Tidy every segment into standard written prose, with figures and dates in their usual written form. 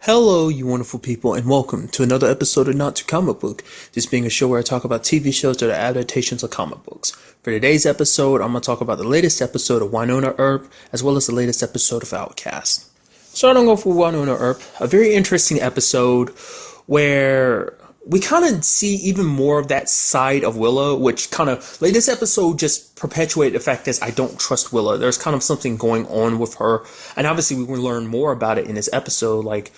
Hello, you wonderful people, and welcome to another episode of Not to Comic Book. This being a show where I talk about TV shows that are adaptations of comic books. For today's episode, I'm going to talk about the latest episode of Wynonna Earp, as well as the latest episode of Outcast. Starting off with Wynonna Earp, a very interesting episode where we kind of see even more of that side of Willa, which kind of, like, this episode just perpetuated the fact that I don't trust Willa. There's kind of something going on with her, and obviously we will learn more about it in this episode. Like,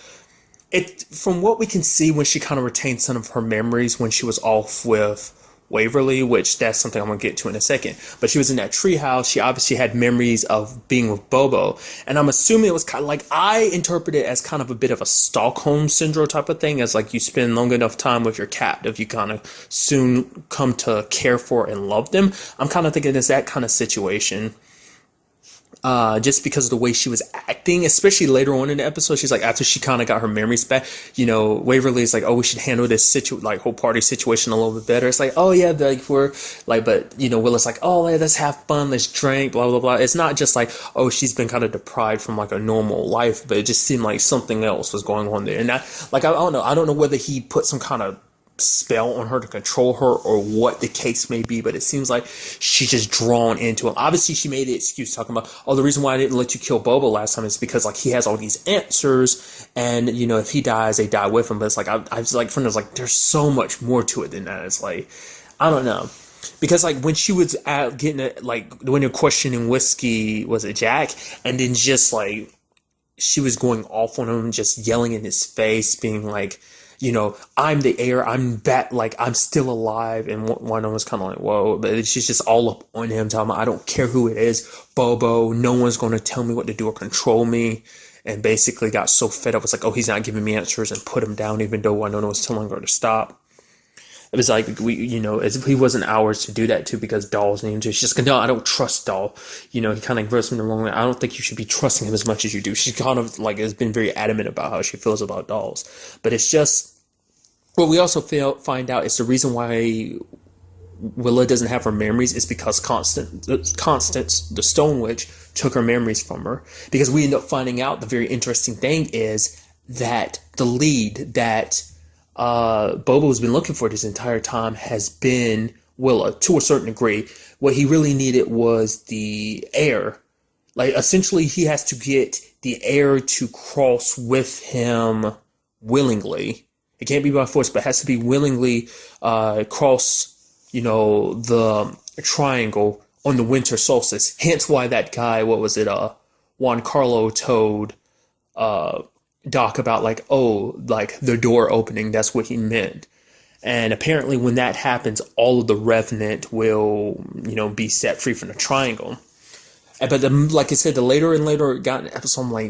it, from what we can see, when she kind of retained some of her memories when she was off with Waverly, which that's something I'm going to get to in a second. But she was in that treehouse. She obviously had memories of being with Bobo. And I'm assuming it was kind of like, I interpret it as kind of a bit of a Stockholm syndrome type of thing. As like, you spend long enough time with your captive, you kind of soon come to care for and love them. I'm kind of thinking it's that kind of situation. Just because of the way she was acting, especially later on in the episode. She's like, after she kind of got her memories back, Waverly's like, oh, we should handle this whole party situation a little bit better. It's like, oh yeah, like we're like, but Willa's like, oh yeah, let's have fun, let's drink, blah blah blah. It's not just like, oh, she's been kind of deprived from like a normal life, but it just seemed like something else was going on there. And that, like, I don't know whether he put some kind of spell on her to control her or what the case may be, but it seems like she's just drawn into him. Obviously she made the excuse talking about, oh, the reason why I didn't let you kill Bobo last time is because like he has all these answers, and if he dies they die with him. But it's like I was like, from like, there's so much more to it than that. It's like, I don't know, because like when she was out getting it, like when they're questioning Whiskey, was it Jack, and then just like she was going off on him, just yelling in his face, being like, I'm the heir, I'm back, like, I'm still alive. And one was kind of like, whoa, but she's just all up on him, telling him, I don't care who it is, Bobo, no one's going to tell me what to do or control me. And basically got so fed up, it's like, oh, he's not giving me answers, and put him down, even though Wynonna was telling her to stop. It was like, as if he wasn't ours to do that to, because Doll's named her. She's just, no, I don't trust Doll. He kind of versed me the wrong way. I don't think you should be trusting him as much as you do. She kind of, like, has been very adamant about how she feels about Dolls. But it's just, what we also find out is the reason why Willa doesn't have her memories is because Constance, the Stone Witch, took her memories from her. Because we end up finding out, the very interesting thing is that the lead that Bobo's been looking for this entire time has been Willa, to a certain degree. What he really needed was the heir. Like, essentially, he has to get the heir to cross with him willingly. It can't be by force, but it has to be willingly cross, the triangle on the winter solstice. Hence why that guy, what was it, Juan Carlo told Doc about, like, oh, like the door opening, that's what he meant. And apparently when that happens, all of the Revenant will, be set free from the triangle. But like I said, the later and later it got an episode, I'm like,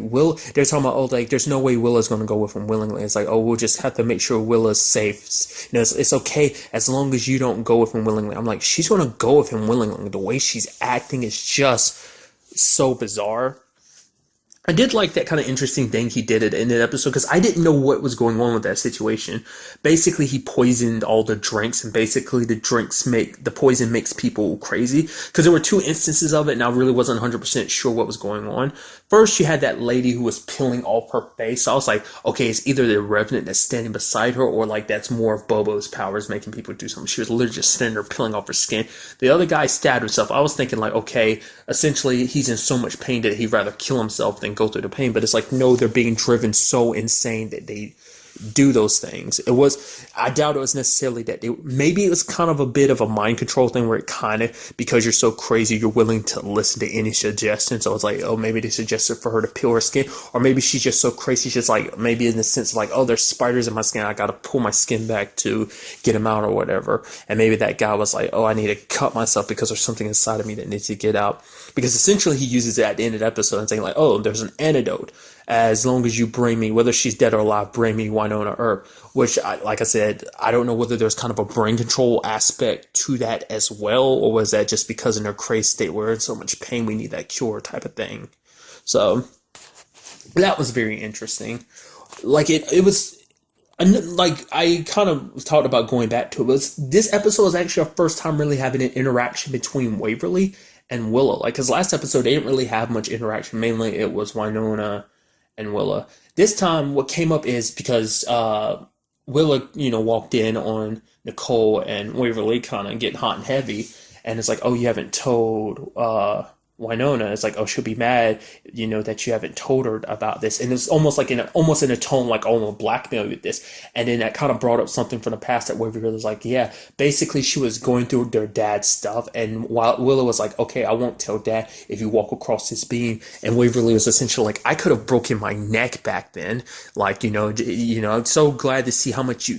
they're talking about, oh, like, there's no way Willa's going to go with him willingly. It's like, oh, we'll just have to make sure Willa's safe. It's okay as long as you don't go with him willingly. I'm like, she's going to go with him willingly. The way she's acting is just so bizarre. I did like that kind of interesting thing he did it in the episode, because I didn't know what was going on with that situation. Basically, he poisoned all the drinks, and basically the poison makes people crazy. Because there were two instances of it, and I really wasn't 100% sure what was going on. First, you had that lady who was peeling off her face. So I was like, okay, it's either the Revenant that's standing beside her, or like that's more of Bobo's powers making people do something. She was literally just standing there peeling off her skin. The other guy stabbed himself. I was thinking like, okay, essentially he's in so much pain that he'd rather kill himself than go through the pain. But it's like, no, they're being driven so insane that they do those things. I doubt it was necessarily that maybe it was kind of a bit of a mind control thing, where it kind of, because you're so crazy, you're willing to listen to any suggestion. So it's like, oh, maybe they suggested for her to peel her skin, or maybe she's just so crazy, she's just like, maybe in the sense of like, oh, there's spiders in my skin, I gotta pull my skin back to get them out or whatever. And maybe that guy was like, oh, I need to cut myself because there's something inside of me that needs to get out. Because essentially he uses it at the end of the episode and saying like, oh, there's an antidote. As long as you bring me, whether she's dead or alive, bring me Wynonna Earp. Which, like I said, I don't know whether there's kind of a brain control aspect to that as well, or was that just because in her crazy state we're in so much pain we need that cure type of thing. So that was very interesting. Like it was, like I kind of talked about going back to it, but this episode was actually our first time really having an interaction between Waverly and Willa. Like, because last episode they didn't really have much interaction. Mainly it was Wynonna and Willa. This time, what came up is because Willa, walked in on Nicole and Waverly kind of getting hot and heavy, and it's like, oh, you haven't told Wynonna. It's like, oh, she'll be mad, that you haven't told her about this, and it's almost like almost in a tone like, oh, I'm gonna blackmail you with this, and then that kind of brought up something from the past that Waverly was like, yeah, basically she was going through their dad's stuff, and while Willa was like, okay, I won't tell Dad if you walk across this beam, and Waverly was essentially like, I could have broken my neck back then, like, I'm so glad to see how much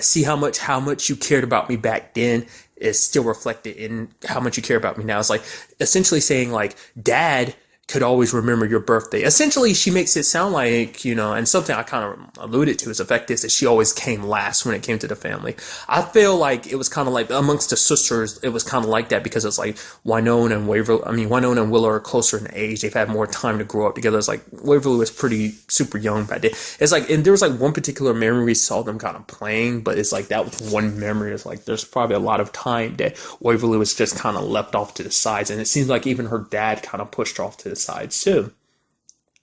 see how much you cared about me back then is still reflected in how much you care about me now. It's like essentially saying like, Dad could always remember your birthday. Essentially, she makes it sound like, and something I kind of alluded to is the fact is that she always came last when it came to the family. I feel like it was kind of like amongst the sisters, it was kind of like that because it's like Wynonna and Willa are closer in age. They've had more time to grow up together. It's like Waverly was pretty super young back then. It's like, and there was like one particular memory we saw them kind of playing, but it's like that was one memory. It's like there's probably a lot of time that Waverly was just kind of left off to the sides, and it seems like even her dad kind of pushed her off to the sides too.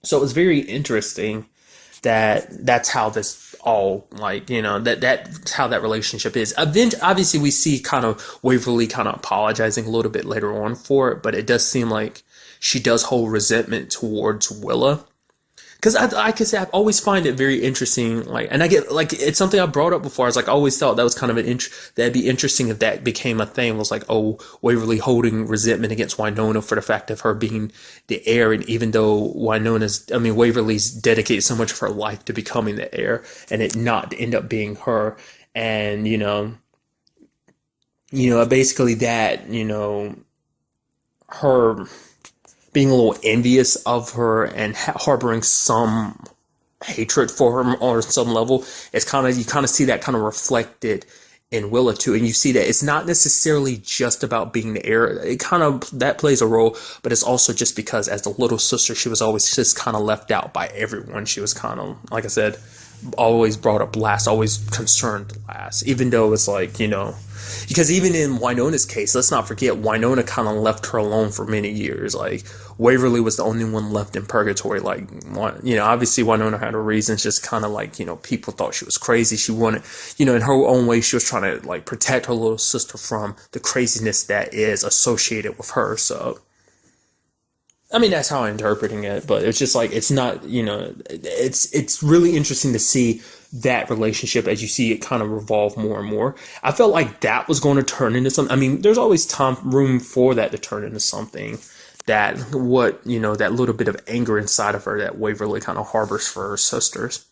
So it was very interesting that's how this all that's how that relationship is. Obviously we see kind of Waverly kind of apologizing a little bit later on for it, but it does seem like she does hold resentment towards Willa. Because I can say I've always find it very interesting, and I get it's something I brought up before. I was like, I always thought that was kind of that'd be interesting if that became a thing. It was like, oh, Waverly holding resentment against Wynonna for the fact of her being the heir, and even though Waverly's dedicated so much of her life to becoming the heir, and it not end up being her, and basically that her being a little envious of her and harboring some hatred for her on some level, you kind of see that kind of reflected in Willa too, and you see that it's not necessarily just about being the heir. It kind of that plays a role, but it's also just because as the little sister, she was always just kind of left out by everyone. She was kind of, like I said, always brought up last, always concerned last, even though it's like, because even in Wynonna's case, let's not forget, Wynonna kind of left her alone for many years. Like, Waverly was the only one left in purgatory. Like, obviously Wynonna had her reasons, just kind of like, people thought she was crazy. She wanted, in her own way, she was trying to like protect her little sister from the craziness that is associated with her. So, that's how I'm interpreting it, but it's just like, it's not, it's really interesting to see that relationship as you see it kind of revolve more and more. I felt like that was going to turn into something. There's always room for that to turn into something that that little bit of anger inside of her that Waverly kind of harbors for her sisters.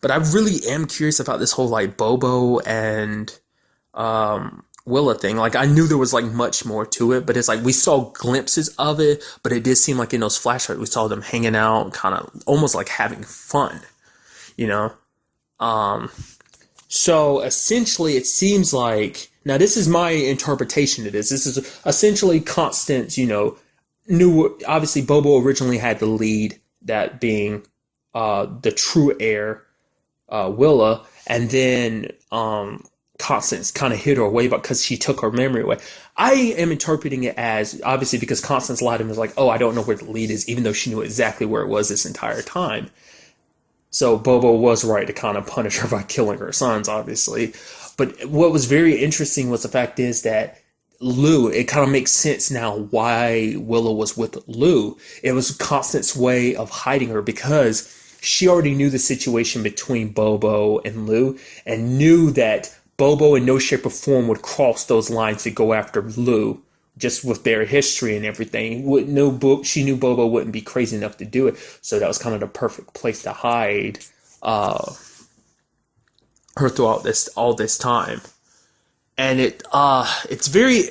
But I really am curious about this whole like Bobo and, Willa thing. Like, I knew there was like much more to it, but it's like we saw glimpses of it, but it did seem like in those flashbacks we saw them hanging out, kind of almost like having fun, so essentially it seems like, now this is my interpretation of this is essentially Constance, knew, obviously Bobo originally had the lead, that being the true heir, Willa, and then Constance kind of hid her away because she took her memory away. I am interpreting it as, obviously, because Constance lied to him, was like, oh, I don't know where the lead is, even though she knew exactly where it was this entire time. So Bobo was right to kind of punish her by killing her sons, obviously. But what was very interesting was the fact is that Lou, it kind of makes sense now why Willa was with Lou. It was Constance's way of hiding her because she already knew the situation between Bobo and Lou and knew that Bobo in no shape or form would cross those lines to go after Lou, just with their history and everything. She knew Bobo wouldn't be crazy enough to do it, so that was kind of the perfect place to hide her throughout all this time. And it's very,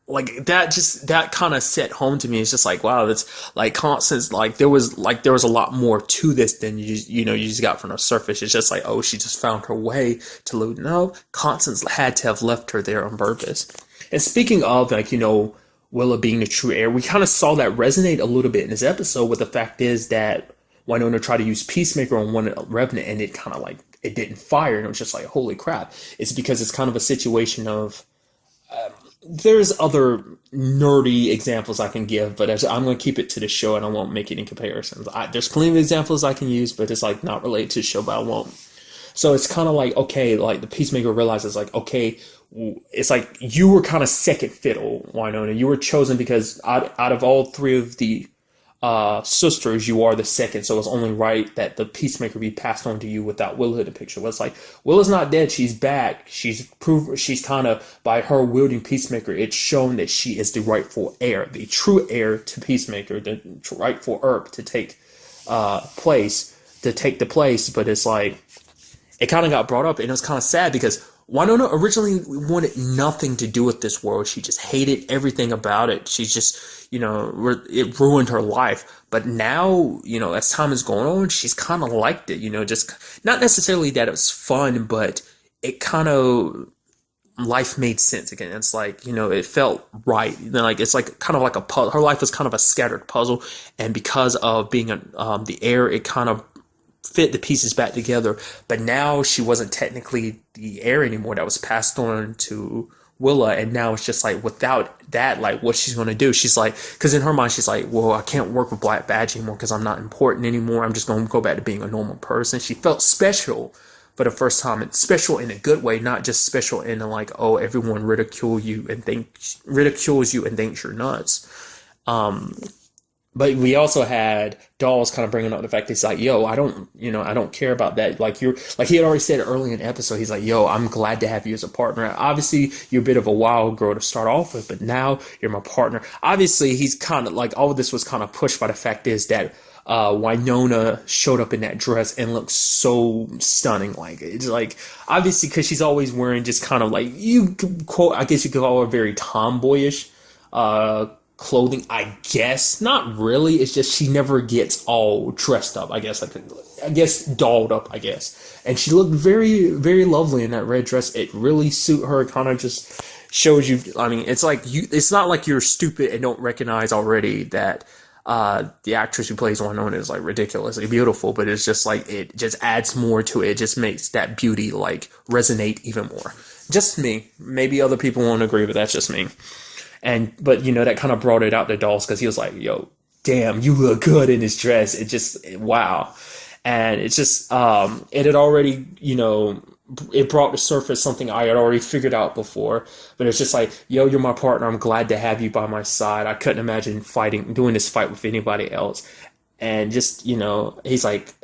like, that kind of set home to me. It's just like, wow, that's like Constance, there was a lot more to this than you just got from the surface. It's just like, oh, she just found her way to Lou. No, Constance had to have left her there on purpose. And speaking of, Willa being the true heir, we kind of saw that resonate a little bit in this episode, with the fact is that Wynonna tried to use Peacemaker on one Revenant, and it kind of like, it didn't fire, and it was just like, holy crap. It's because it's kind of a situation of, there's other nerdy examples I can give, but I'm going to keep it to the show and I won't make any comparisons. There's plenty of examples I can use, but it's like not related to the show, but I won't. So it's kind of like, okay, like the Peacemaker realizes like, okay, it's like you were kind of second fiddle, Wynonna. You were chosen because out of all three of the sisters, you are the second, so it's only right that the Peacemaker be passed on to you without Willa in the picture. Well, it's like Willa's not dead; she's back. She's kind of by her wielding Peacemaker, it's shown that she is the rightful heir, the true heir to Peacemaker, the rightful Earp to take the place. But it's like it kind of got brought up, and it was kind of sad because Wynonna originally wanted nothing to do with this world. She just hated everything about it. She just, it ruined her life. But now, as time is going on, she's kind of liked it, just not necessarily that it was fun, but it kind of, life made sense again. It's like, it felt right. Like, it's like kind of like a puzzle. Her life was kind of a scattered puzzle. And because of being the heir, it kind of fit the pieces back together. But now she wasn't technically the heir anymore. That was passed on to Willa, and now it's just like without that, like what she's going to do. She's like, because in her mind she's like, well, I can't work with Black Badge anymore because I'm not important anymore. I'm just going to go back to being a normal person. She felt special for the first time, and special in a good way, not just special in a like, oh, everyone ridicules you and thinks you're nuts. But we also had Dolls kind of bringing up the fact that he's like, yo, I don't care about that. Like he had already said early in the episode, he's like, yo, I'm glad to have you as a partner. Obviously, you're a bit of a wild girl to start off with, but now you're my partner. Obviously, he's kind of like, all of this was kind of pushed by the fact is that Wynonna showed up in that dress and looked so stunning. Like, it's like, obviously, because she's always wearing just kind of like, I guess you could call her very tomboyish, clothing, I guess. Not really. It's just she never gets all dressed up, I guess. Dolled up, I guess. And she looked very, very lovely in that red dress. It really suit her. It kind of just shows you, I mean, it's like it's not like you're stupid and don't recognize already that the actress who plays Wynonna is like ridiculously beautiful, but it's just like it just adds more to it. It just makes that beauty like resonate even more. Just me. Maybe other people won't agree, but that's just me. But that kind of brought it out to Dolls because he was like, yo, damn, you look good in this dress. It just, wow. And it's just, it had already, it brought to surface something I had already figured out before. But it's just like, yo, you're my partner. I'm glad to have you by my side. I couldn't imagine doing this fight with anybody else. And just, he's like,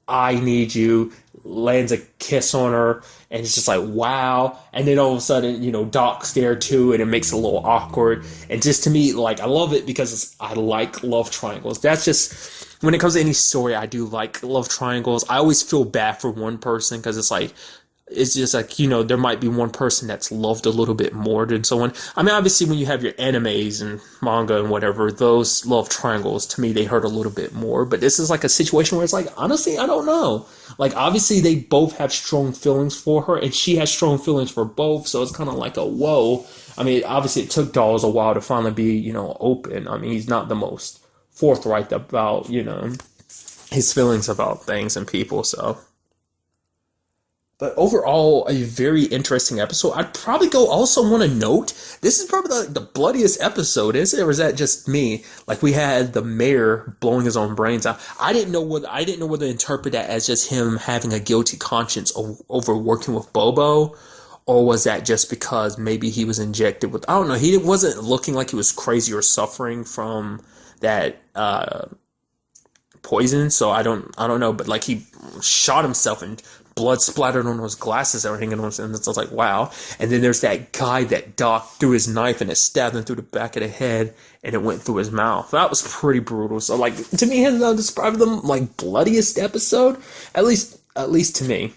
I need you, lands a kiss on her, and it's just like, wow. And then all of a sudden, Doc's there too, and it makes it a little awkward. And just to me, like, I love it because I like love triangles. That's just, when it comes to any story, I do like love triangles. I always feel bad for one person because it's just like, there might be one person that's loved a little bit more than someone. I mean, obviously, when you have your animes and manga and whatever, those love triangles, to me, they hurt a little bit more. But this is like a situation where it's like, honestly, I don't know. Like, obviously, they both have strong feelings for her, and she has strong feelings for both. So it's kind of like a whoa. I mean, obviously, it took Dolls a while to finally be, open. I mean, he's not the most forthright about, his feelings about things and people, so. But overall, a very interesting episode. I'd probably also want to note, this is probably the bloodiest episode, is it? Or is that just me? Like, we had the mayor blowing his own brains out. I didn't know whether to interpret that as just him having a guilty conscience over working with Bobo, or was that just because maybe he was injected with, I don't know, he wasn't looking like he was crazy or suffering from that poison, so I don't know, but like he shot himself and blood splattered on his glasses and everything, and I was like, wow. And then there's that guy that Doc threw his knife and it stabbed him through the back of the head and it went through his mouth. That was pretty brutal. So like, to me, hands down, describe them like bloodiest episode, at least to me.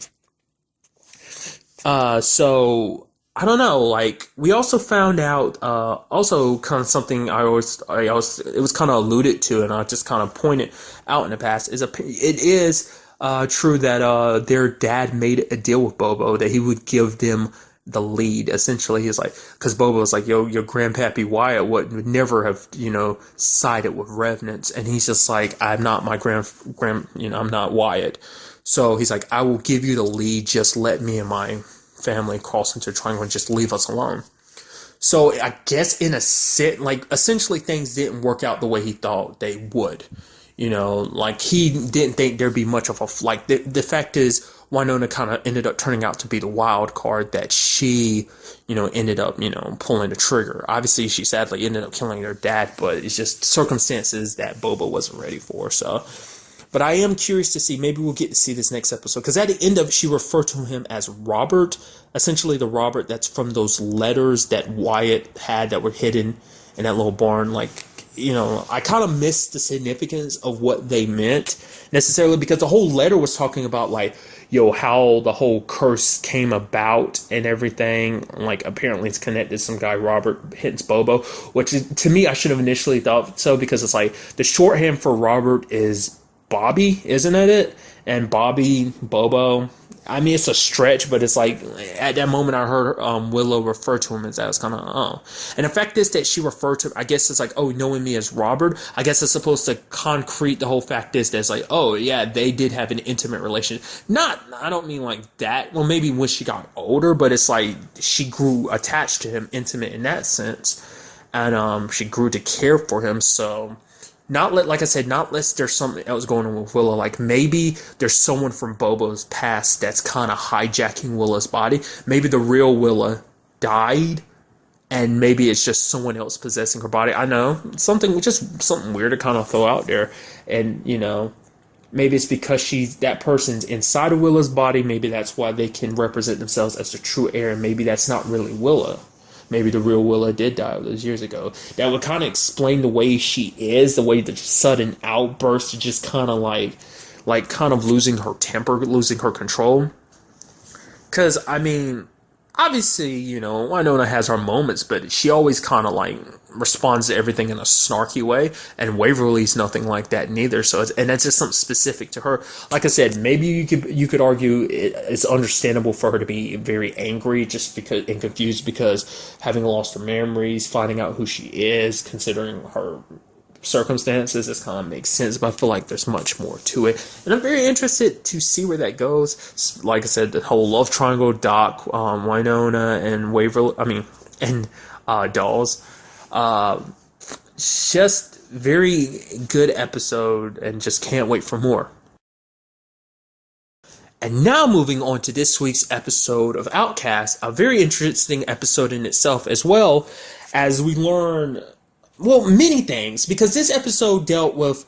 So I don't know, like, we also found out, also kind of something it was kind of alluded to, and I just kind of pointed out in the past, it is true that, their dad made a deal with Bobo that he would give them the lead. Essentially, he's like, because Bobo was like, yo, your grandpappy Wyatt would never have, sided with Revenants, and he's just like, I'm not my I'm not Wyatt. So he's like, I will give you the lead, just let me and my family cross into a triangle and just leave us alone. So I guess in a sit, like essentially things didn't work out the way he thought they would. Like he didn't think there'd be much of a like. The fact is, Wynonna kind of ended up turning out to be the wild card that she, ended up, pulling the trigger. Obviously, she sadly ended up killing her dad, but it's just circumstances that Boba wasn't ready for. So, but I am curious to see. Maybe we'll get to see this next episode because at the end of it, she referred to him as Robert, essentially the Robert that's from those letters that Wyatt had that were hidden in that little barn. Like, I kind of missed the significance of what they meant necessarily because the whole letter was talking about like, how the whole curse came about and everything. Like, apparently it's connected to some guy, Robert hits Bobo, which is, to me, I should have initially thought so because it's like the shorthand for Robert is Bobby, isn't it? And Bobby, Bobo. I mean, it's a stretch, but it's like at that moment I heard Willa refer to him as that. I was kind of, oh. And the fact is that she referred to, I guess it's like, oh, knowing me as Robert, I guess it's supposed to concrete the whole fact is that it's like, oh, yeah, they did have an intimate relation. I don't mean like that. Well, maybe when she got older, but it's like she grew attached to him, intimate in that sense. And she grew to care for him, so... like I said, not unless there's something else going on with Willa. Like maybe there's someone from Bobo's past that's kind of hijacking Willa's body. Maybe the real Willa died, and maybe it's just someone else possessing her body. I know something weird to kind of throw out there, and maybe it's because that person's inside of Willa's body. Maybe that's why they can represent themselves as the true heir, and maybe that's not really Willa. Maybe the real Willa did die all those years ago. That would kind of explain the way she is, the way the sudden outburst, just kind of like kind of losing her temper, losing her control. Because, I mean, obviously, Wynonna has her moments, but she always kind of like responds to everything in a snarky way, and Waverly's nothing like that neither. So, and that's just something specific to her. Like I said, maybe you could argue it's understandable for her to be very angry, just because and confused because having lost her memories, finding out who she is, considering her circumstances, this kind of makes sense. But I feel like there's much more to it, and I'm very interested to see where that goes. Like I said, the whole love triangle, Doc, Wynonna, and Waverly. I mean, and Dolls. Just very good episode, and just can't wait for more. And now moving on to this week's episode of Outcast, a very interesting episode in itself, as well as we learn, well, many things, because this episode dealt with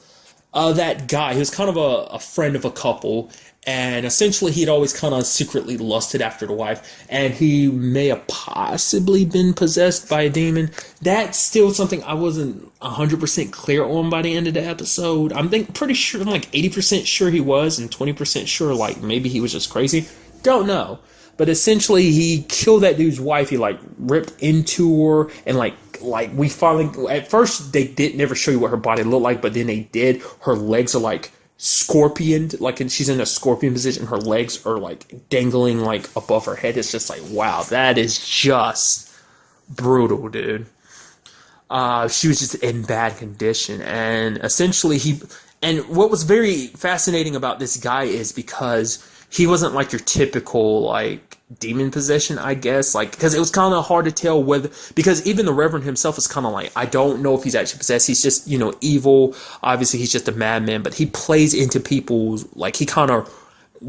that guy who's kind of a friend of a couple, and essentially he'd always kind of secretly lusted after the wife, and he may have possibly been possessed by a demon. That's still something I wasn't 100% clear on by the end of the episode. I'm pretty sure, I'm like 80% sure he was, and 20% sure like maybe he was just crazy. Don't know. But essentially he killed that dude's wife. He like ripped into her, and like we finally, at first they never show you what her body looked like, but then they did. Her legs are like scorpioned, like, and she's in a scorpion position. Her legs are like dangling like above her head. It's just like, wow, that is just brutal, dude. She was just in bad condition, and essentially and what was very fascinating about this guy is because he wasn't like your typical like demon possession, I guess, like, because it was kind of hard to tell whether, because even the Reverend himself is kind of like, I don't know if he's actually possessed. He's just, evil. Obviously he's just a madman, but he plays into people's, like, he kind of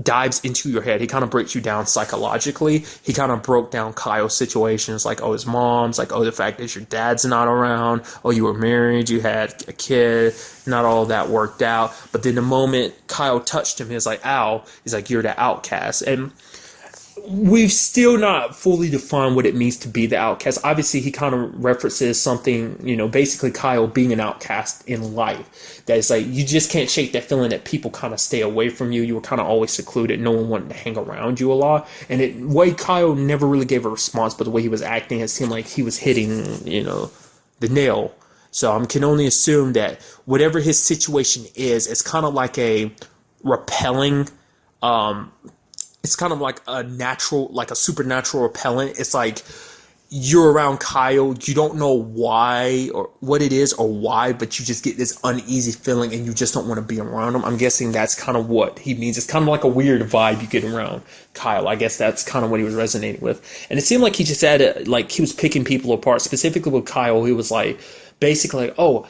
dives into your head. He kind of breaks you down psychologically. He kind of broke down Kyle's situations, like, oh, his mom's, like, oh, the fact that your dad's not around, oh, you were married, you had a kid, not all that worked out. But then the moment Kyle touched him, he was like, ow, he's like, you're the outcast. And we've still not fully defined what it means to be the outcast. Obviously, he kind of references something, basically Kyle being an outcast in life. That is like, you just can't shake that feeling that people kind of stay away from you. You were kind of always secluded. No one wanted to hang around you a lot. And the way Kyle never really gave a response, but the way he was acting, it seemed like he was hitting, the nail. So I can only assume that whatever his situation is, it's kind of like a repelling, it's kind of like a natural, like a supernatural repellent. It's like you're around Kyle, you don't know why or what it is or why, but you just get this uneasy feeling and you just don't want to be around him. I'm guessing that's kind of what he means. It's kind of like a weird vibe you get around Kyle. I guess that's kind of what he was resonating with. And it seemed like he just had it, like he was picking people apart. Specifically with Kyle, he was like, basically like, oh,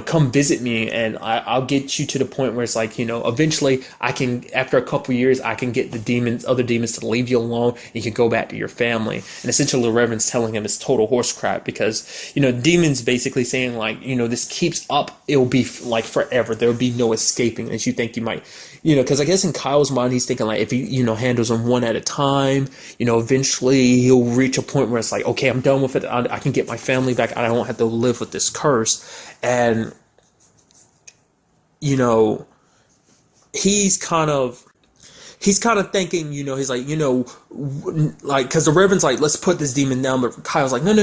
come visit me and I'll get you to the point where it's like, eventually I can, after a couple years, I can get the other demons to leave you alone and you can go back to your family. And essentially the Reverend's telling him it's total horse crap because, demons basically saying like, this keeps up, it'll be like forever. There'll be no escaping as you think you might, because I guess in Kyle's mind, he's thinking like if he, handles them one at a time, eventually he'll reach a point where it's like, okay, I'm done with it. I can get my family back. I don't have to live with this curse. And he's kind of thinking, he's like, like, because the Reverend's like, let's put this demon down, but Kyle's like, no,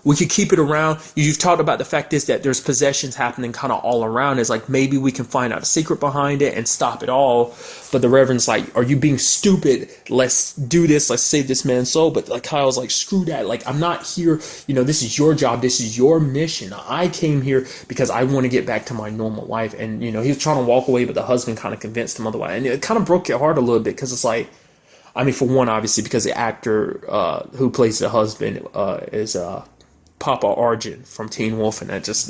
we could keep it around. You've talked about the fact is that there's possessions happening kind of all around. It's like, maybe we can find out a secret behind it and stop it all. But the Reverend's like, are you being stupid? Let's do this. Let's save this man's soul. But like Kyle's like, screw that. Like, I'm not here. This is your job. This is your mission. I came here because I want to get back to my normal life. And, he was trying to walk away, but the husband kind of convinced him otherwise. And it kind of broke your heart a little bit because it's like, I mean, for one, obviously, because the actor who plays the husband is Papa Argent from Teen Wolf, and I just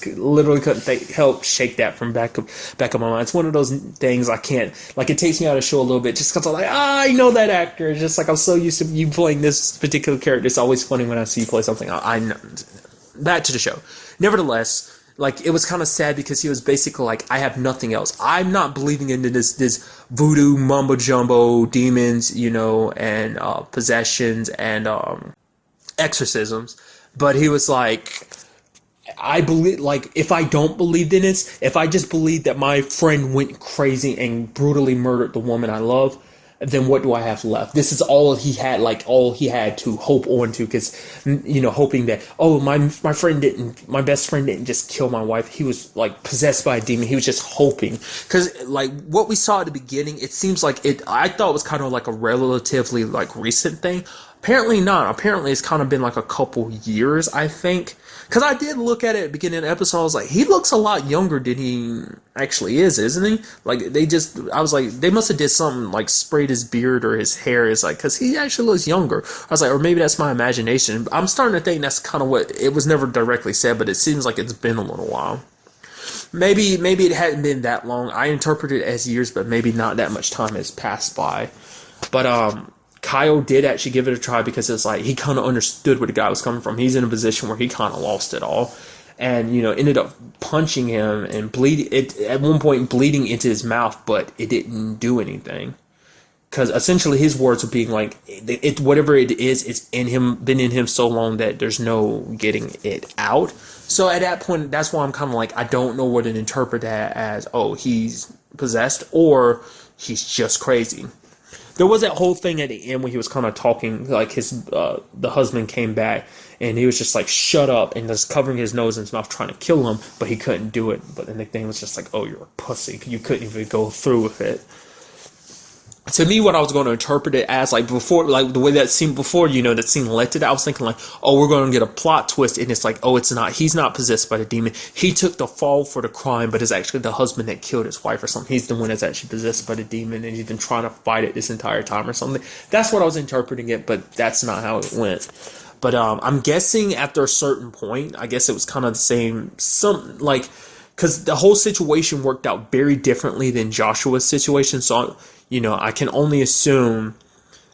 literally couldn't help shake that from back of my mind. It's one of those things I can't, like, it takes me out of the show a little bit just because I'm like, I know that actor. It's just like I'm so used to you playing this particular character. It's always funny when I see you play something. I know. Back to the show. Nevertheless, like, it was kind of sad because he was basically like, I have nothing else. I'm not believing into this voodoo mumbo jumbo demons, and possessions and exorcisms. But he was like, I believe, like, if I don't believe in it, if I just believe that my friend went crazy and brutally murdered the woman I love, then what do I have left? This is all he had, like, all he had to hope on to, because, hoping that, my best friend didn't just kill my wife. He was, like, possessed by a demon. He was just hoping. Because, like, what we saw at the beginning, it seems like I thought it was kind of like a relatively, like, recent thing. Apparently not. Apparently it's kind of been like a couple years, I think. Because I did look at it at the beginning of the episode. I was like, he looks a lot younger than he actually is, isn't he? Like, I was like, they must have did something, like, sprayed his beard or his hair. Is like, because he actually looks younger. I was like, or maybe that's my imagination. I'm starting to think that's kind of what, it was never directly said, but it seems like it's been a little while. Maybe it hadn't been that long. I interpret it as years, but maybe not that much time has passed by. But, Kyle did actually give it a try because it's like he kind of understood where the guy was coming from. He's in a position where he kind of lost it all, and ended up punching him and bleeding it at one point, bleeding into his mouth, but it didn't do anything because essentially his words were being like, "It whatever it is, it's in him, been in him so long that there's no getting it out." So at that point, that's why I'm kind of like, I don't know what to interpret that as. Oh, he's possessed or he's just crazy. There was that whole thing at the end where he was kind of talking, like the husband came back and he was just like, shut up, and just covering his nose and his mouth trying to kill him, but he couldn't do it. But then the thing was just like, oh, you're a pussy. You couldn't even go through with it. To me, what I was going to interpret it as, like, before, like, the way that scene before, that scene led to that, I was thinking, like, oh, we're going to get a plot twist, and it's like, oh, it's not, he's not possessed by the demon. He took the fall for the crime, but it's actually the husband that killed his wife or something. He's the one that's actually possessed by the demon, and he's been trying to fight it this entire time or something. That's what I was interpreting it, but that's not how it went. But I'm guessing after a certain point, I guess it was kind of the same, because the whole situation worked out very differently than Joshua's situation, so I can only assume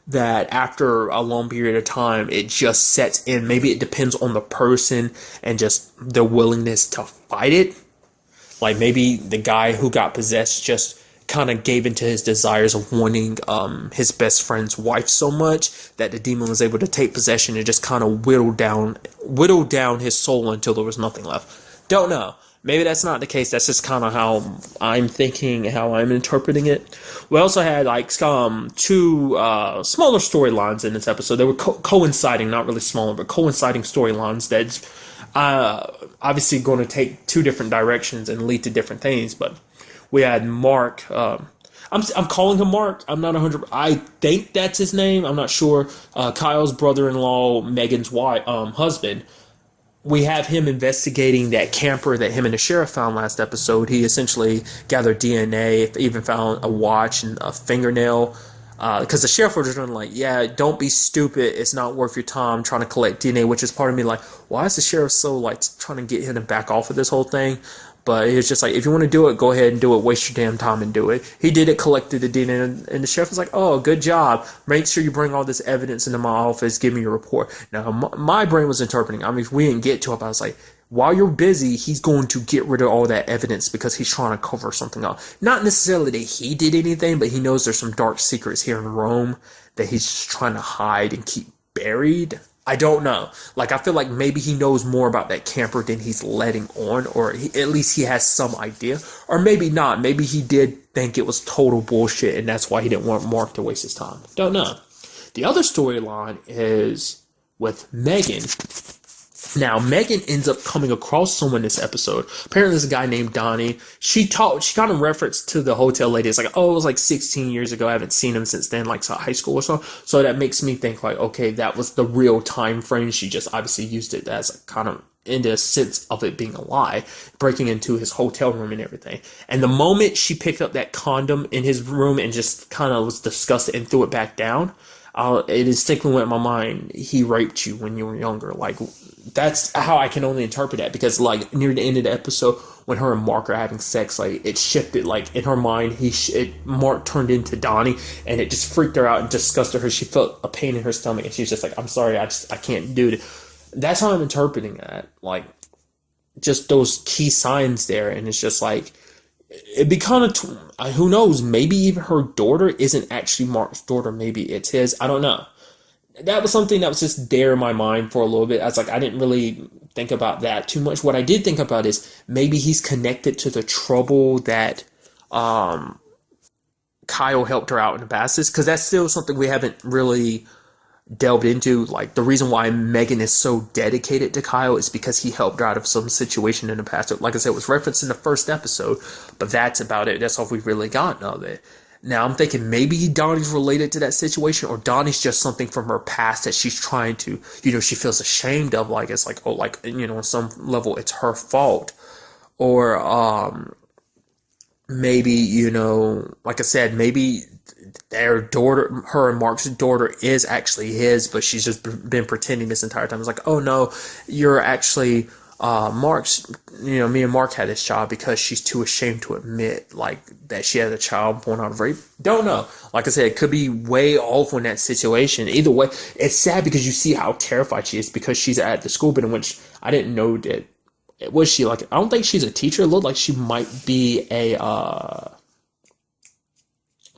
that after a long period of time, it just sets in. Maybe it depends on the person and just their willingness to fight it. Like, maybe the guy who got possessed just kind of gave into his desires of wanting his best friend's wife so much that the demon was able to take possession and just kind of whittle down his soul until there was nothing left. Don't know. Maybe that's not the case. That's just kind of how I'm thinking, how I'm interpreting it. We also had like two smaller storylines in this episode. They were coinciding, not really smaller, but coinciding storylines that's obviously going to take two different directions and lead to different things. But we had Mark. I'm calling him Mark. I'm not 100. I think that's his name. I'm not sure. Kyle's brother-in-law, Megan's wife, husband. We have him investigating that camper that him and the sheriff found last episode. He essentially gathered DNA, even found a watch and a fingernail. Because the sheriff was just like, yeah, don't be stupid. It's not worth your time trying to collect DNA, which is part of me like, why is the sheriff so like trying to get him to back off of this whole thing? But it's just like, if you want to do it, go ahead and do it. Waste your damn time and do it. He did it, collected the DNA, and the sheriff was like, oh, good job. Make sure you bring all this evidence into my office. Give me your report. Now, my brain was interpreting. I mean, if we didn't get to it, I was like, while you're busy, he's going to get rid of all that evidence because he's trying to cover something up. Not necessarily that he did anything, but he knows there's some dark secrets here in Rome that he's just trying to hide and keep buried. I don't know. Like, I feel like maybe he knows more about that camper than he's letting on, or at least he has some idea. Or maybe not. Maybe he did think it was total bullshit, and that's why he didn't want Mark to waste his time. Don't know. The other storyline is with Megan. Now, Megan ends up coming across someone this episode. Apparently, there's a guy named Donnie. She kind of referenced to the hotel lady. It's like, oh, it was like 16 years ago. I haven't seen him since then, like high school or so. So that makes me think like, okay, that was the real time frame. She just obviously used it as a kind of in the sense of it being a lie, breaking into his hotel room and everything. And the moment she picked up that condom in his room and just kind of was disgusted and threw it back down, it distinctly went in my mind, he raped you when you were younger. Like, that's how I can only interpret that, because like near the end of the episode when her and Mark are having sex, like it shifted, like in her mind Mark turned into Donnie, and it just freaked her out and disgusted her. She felt a pain in her stomach and she's just like, I'm sorry, I can't do it. That's how I'm interpreting that, like just those key signs there. And it's just like, it'd be kind of who knows, maybe even her daughter isn't actually Mark's daughter, maybe it's his. I don't know. That was something that was just there in my mind for a little bit. I was like, I didn't really think about that too much. What I did think about is maybe he's connected to the trouble that Kyle helped her out in the past, because that's still something we haven't really delved into. Like, the reason why Megan is so dedicated to Kyle is because he helped her out of some situation in the past. Like I said, it was referenced in the first episode, but that's about it. That's all we've really gotten of it. Now, I'm thinking maybe Donnie's related to that situation, or Donnie's just something from her past that she's trying to, she feels ashamed of. Like, it's like, oh, like, on some level, it's her fault. Or, maybe, like I said, maybe their daughter, her and Mark's daughter, is actually his, but she's just been pretending this entire time. It's like, oh no, you're actually Mark's, me and Mark had this child, because she's too ashamed to admit like that she had a child born out of rape. Don't know. Like I said, it could be way off on that situation. Either way, it's sad because you see how terrified she is, because she's at the school, but in which I didn't know that. Was she like, I don't think she's a teacher. It looked like she might be a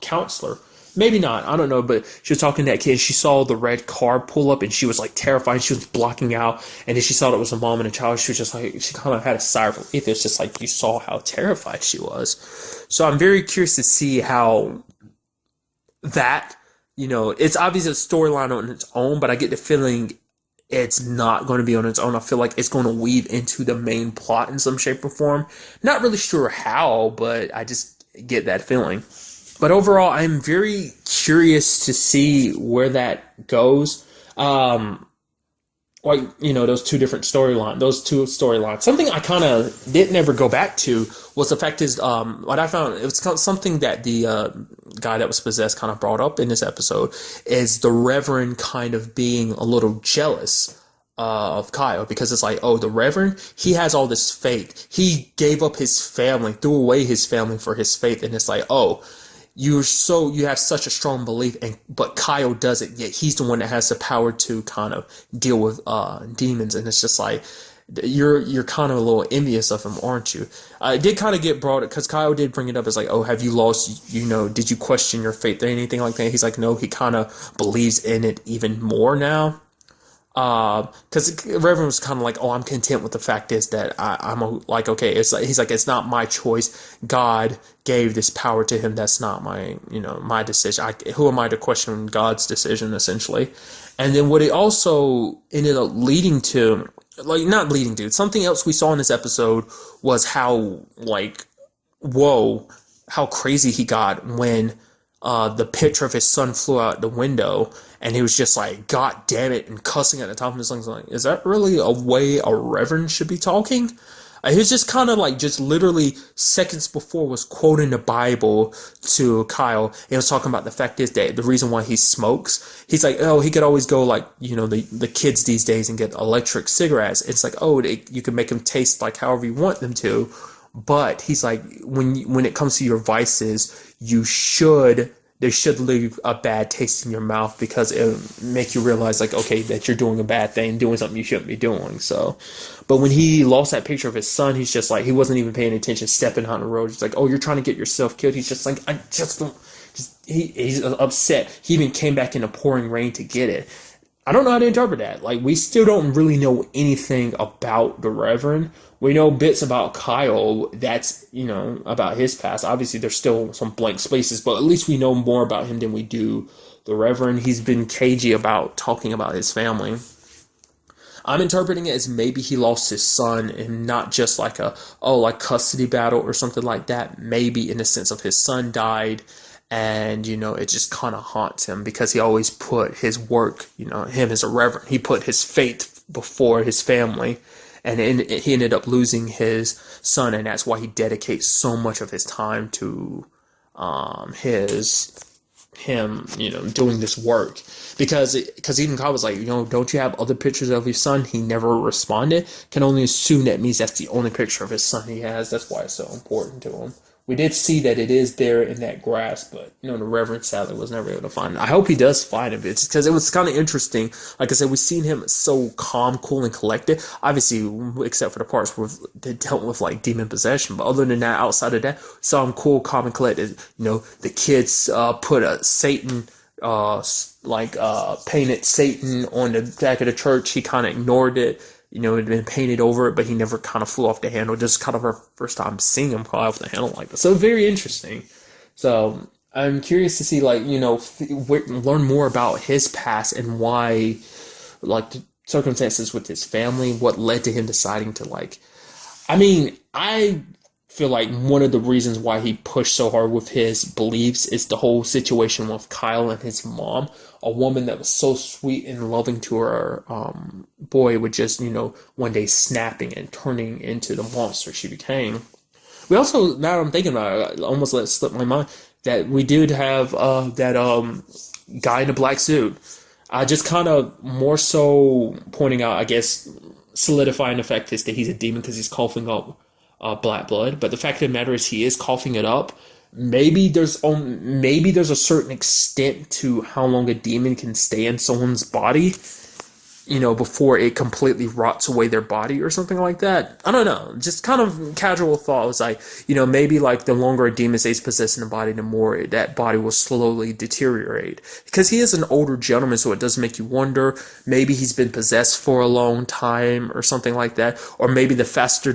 counselor. Maybe not. I don't know. But she was talking to that kid. She saw the red car pull up and she was like terrified. She was blocking out. And then she saw that it was a mom and a child. She was just like, she kind of had a sigh of relief. It's just like you saw how terrified she was. So I'm very curious to see how that, it's obviously a storyline on its own, but I get the feeling it's not going to be on its own. I feel like it's going to weave into the main plot in some shape or form. Not really sure how, but I just get that feeling. But overall, I'm very curious to see where that goes. Those two storylines. Something I kind of didn't ever go back to was the fact is, what I found, it was something that the guy that was possessed kind of brought up in this episode, is the Reverend kind of being a little jealous of Kyle, because it's like, oh, the Reverend, he has all this faith. He gave up his family, threw away his family for his faith, and it's like, oh, you have such a strong belief, but Kyle doesn't, yet he's the one that has the power to kind of deal with demons, and it's just like, you're kind of a little envious of him, aren't you? It did kind of get brought up, because Kyle did bring it up as like, oh, have you lost, did you question your faith or anything like that? He's like, no, he kind of believes in it even more now. Because Reverend was kind of like, oh, I'm content with the fact is that okay, it's like, he's like, it's not my choice. God gave this power to him. That's not my, my decision. Who am I to question God's decision, essentially? And then what it also ended up leading to, something else we saw in this episode was how, like, whoa, how crazy he got when the picture of his son flew out the window, and he was just like, "God damn it," and cussing at the top of his lungs. Like, is that really a way a reverend should be talking? He was just kind of like, just literally seconds before was quoting the Bible to Kyle. He was talking about the fact is that the reason why he smokes, he's like, oh, he could always go like, the kids these days and get electric cigarettes. It's like, oh, you can make them taste like however you want them to. But he's like, when it comes to your vices, they should leave a bad taste in your mouth because it'll make you realize, like, okay, that you're doing a bad thing, doing something you shouldn't be doing. So, but when he lost that picture of his son, he's just like, he wasn't even paying attention, stepping on the road. He's like, oh, you're trying to get yourself killed. He's just like, I just don't, he's upset. He even came back in the pouring rain to get it. I don't know how to interpret that. Like, we still don't really know anything about the Reverend. We know bits about Kyle, that's, about his past. Obviously, there's still some blank spaces, but at least we know more about him than we do the Reverend. He's been cagey about talking about his family. I'm interpreting it as maybe he lost his son and not just like like custody battle or something like that. Maybe in the sense of his son died. And, it just kind of haunts him because he always put his work, him as a reverend, he put his faith before his family. And he ended up losing his son. And that's why he dedicates so much of his time to him, doing this work. Because even Kyle was like, don't you have other pictures of your son? He never responded. Can only assume that means that's the only picture of his son he has. That's why it's so important to him. We did see that it is there in that grass, but, the Reverend sadly was never able to find it. I hope he does find it, because it was kind of interesting. Like I said, we've seen him so calm, cool, and collected. Obviously, except for the parts where they dealt with, like, demon possession. But other than that, outside of that, we saw him cool, calm, and collected. The kids put a Satan, painted Satan on the back of the church. He kind of ignored it. It had been painted over it, but he never kind of flew off the handle. Just kind of our first time seeing him fly off the handle like that. So very interesting. So I'm curious to see, learn more about his past and why, the circumstances with his family, what led to him deciding to, I feel like one of the reasons why he pushed so hard with his beliefs is the whole situation with Kyle and his mom. A woman that was so sweet and loving to her boy would just, one day snapping and turning into the monster she became. We also, now that I'm thinking about it, I almost let it slip my mind, that we did have that guy in a black suit. Just kind of more so pointing out, I guess, solidifying the fact is that he's a demon because he's coughing up black blood. But the fact of the matter is he is coughing it up. Maybe there's a certain extent to how long a demon can stay in someone's body, before it completely rots away their body or something like that. I don't know. Just kind of casual thought was like, maybe like the longer a demon stays possessed in the body, the more that body will slowly deteriorate. Because he is an older gentleman, so it does make you wonder, maybe he's been possessed for a long time or something like that. Or maybe the faster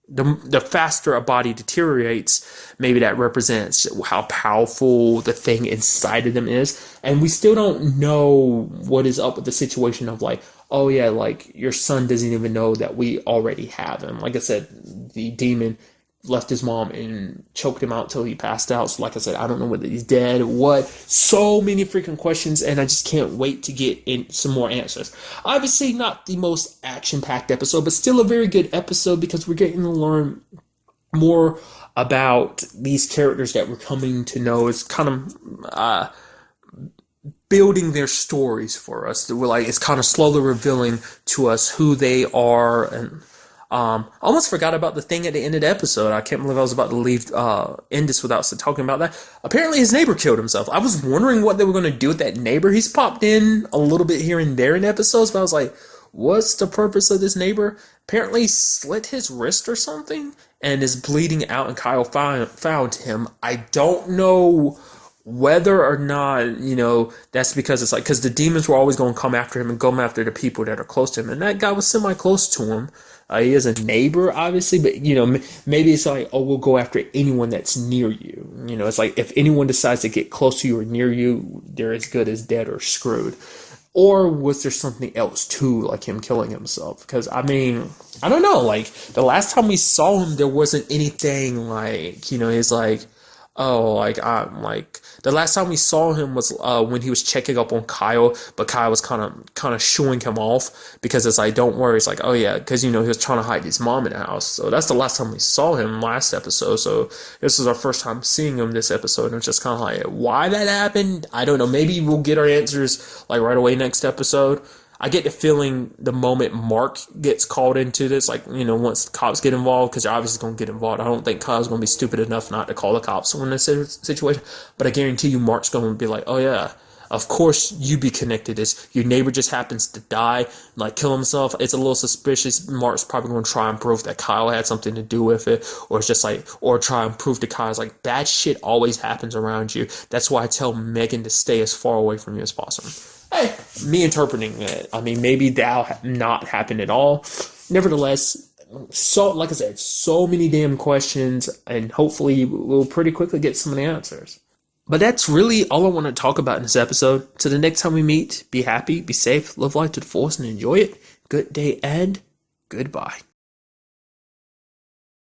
the faster a body deteriorates, maybe that represents how powerful the thing inside of them is. And we still don't know what is up with the situation of oh yeah, your son doesn't even know that we already have him. Like I said, the demon left his mom and choked him out till he passed out. So like I said, I don't know whether he's dead or what. So many freaking questions, and I just can't wait to get in some more answers. Obviously not the most action-packed episode, but still a very good episode because we're getting to learn more about these characters that we're coming to know. It's kind of building their stories for us. It's kind of slowly revealing to us who they are. And almost forgot about the thing at the end of the episode. I can't believe I was about to leave end this without talking about that. Apparently his neighbor killed himself. I was wondering what they were going to do with that neighbor. He's popped in a little bit here and there in episodes, but I was like, what's the purpose of this neighbor? Apparently he slit his wrist or something and is bleeding out, and Kyle found him. I don't know whether or not, that's because it's because the demons were always going to come after him and go after the people that are close to him. And that guy was semi-close to him. He is a neighbor, obviously, but, maybe it's we'll go after anyone that's near you. It's if anyone decides to get close to you or near you, they're as good as dead or screwed. Or was there something else too, like him killing himself? Because I mean, I don't know. Like the last time we saw him, there wasn't anything like, he's like, oh, like I'm like the last time we saw him was when he was checking up on Kyle, but Kyle was kind of shooing him off because it's like, don't worry. It's like, oh yeah, because he was trying to hide his mom in the house. So that's the last time we saw him last episode. So this is our first time seeing him this episode, and it's just kind of like, why that happened? I don't know. Maybe we'll get our answers like right away next episode. I get the feeling the moment Mark gets called into this, like, once the cops get involved, because they're obviously going to get involved. I don't think Kyle's going to be stupid enough not to call the cops in this situation. But I guarantee you Mark's going to be like, oh, yeah, of course you be connected. Your neighbor just happens to die, like kill himself. It's a little suspicious. Mark's probably going to try and prove that Kyle had something to do with it. Or it's just like, or try and prove to Kyle's like, bad shit always happens around you. That's why I tell Megan to stay as far away from you as possible. Hey, me interpreting it. I mean, maybe that'll not happen at all. Nevertheless, so like I said, so many damn questions, and hopefully we'll pretty quickly get some of the answers. But that's really all I want to talk about in this episode. So the next time we meet, be happy, be safe, live life to the fullest, and enjoy it. Good day and goodbye.